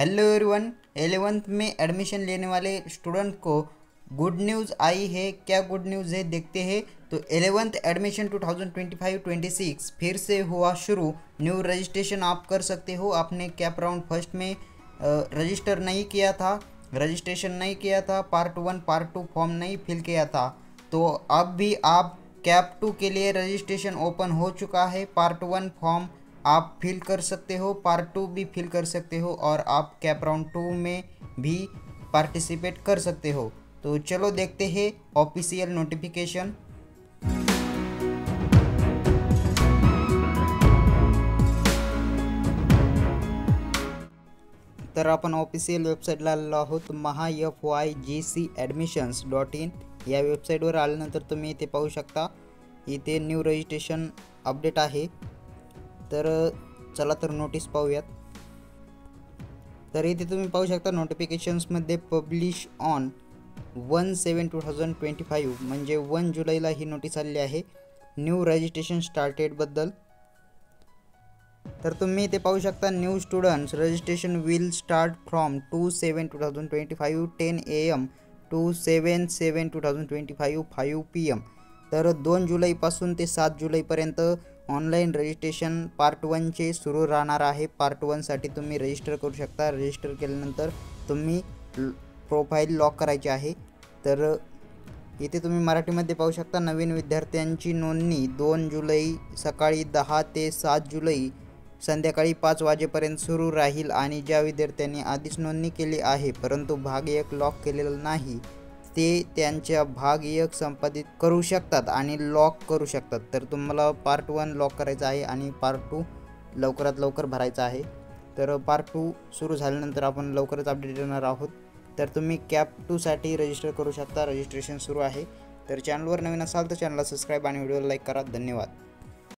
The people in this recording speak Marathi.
Hello everyone. 11th में एडमिशन लेने वाले स्टूडेंट को गुड न्यूज़ आई है। क्या गुड न्यूज़ है देखते हैं। तो 11th एडमिशन 2025-26 फिर से हुआ शुरू। न्यू रजिस्ट्रेशन आप कर सकते हो। आपने कैप राउंड फर्स्ट में रजिस्टर नहीं किया था, रजिस्ट्रेशन नहीं किया था, पार्ट 1 पार्ट 2 फॉर्म नहीं फिल किया था, तो अब भी आप कैप 2 के लिए रजिस्ट्रेशन ओपन हो चुका है। पार्ट 1 फॉर्म आप फिल कर सकते हो, पार्ट 2 भी फिल कर सकते हो और आप कैप राउंड 2 में भी पार्टिसिपेट कर सकते हो। तो चलो देखते हैं ऑफिशियल नोटिफिकेशन। तर आपण ऑफिशियल वेबसाईटला आलेलो आहोत, MahaFYGCadmissions.in या वेबसाईटवर आल्यानंतर तुम्ही इथे पाहू शकता, इथे न्यू रजिस्ट्रेशन अपडेट आहे। तर चला तर नोटीस पाहूयात। तर इथे तुम्ही पाहू शकता नोटिफिकेशन्समध्ये पब्लिश ऑन 1/7/2025 म्हणजे 1 जुलैला ही नोटीस आलेली आहे न्यू रजिस्ट्रेशन स्टार्टेडबद्दल। तर तुम्ही इथे पाहू शकता new students registration will start from 2/7/2025 10 AM to 7/7/2025 5 PM। तर 2 जुलैपासून ते 7 जुलैपर्यंत ऑनलाईन रजिस्ट्रेशन पार्ट 1चे सुरू राहणार आहे। पार्ट 1साठी तुम्ही रजिस्टर करू शकता। रजिस्टर केल्यानंतर तुम्ही प्रोफाईल लॉक करायची आहे। तर इथे तुम्ही मराठीमध्ये पाहू शकता नवीन विद्यार्थ्यांची नोंदणी 2 जुलै सकाळी 10 ते 7 जुलै संध्याकाळी 5 वाजेपर्यंत सुरू राहील आणि ज्या विद्यार्थ्यांनी आधीच नोंदणी केली आहे परंतु भाग 1 लॉक केलेला नाही ते त्यांच्या भाग 1 संपादित करू शकतात आणि लॉक करू शकतात। तर तुम्हाला पार्ट 1 लॉक करायचा आहे आणि पार्ट 2 लवकरात लवकर भरायचा आहे। तर पार्ट 2 सुरू झाल्यानंतर आपण लवकरच अपडेट देणार आहोत। तर तुम्ही कॅप 2 साठी रजिस्टर करू शकता। रजिस्ट्रेशन सुरू आहे। तर चॅनलवर नवीन असाल तर चॅनलला सबस्क्राईब आणि व्हिडिओला लाईक करा। धन्यवाद।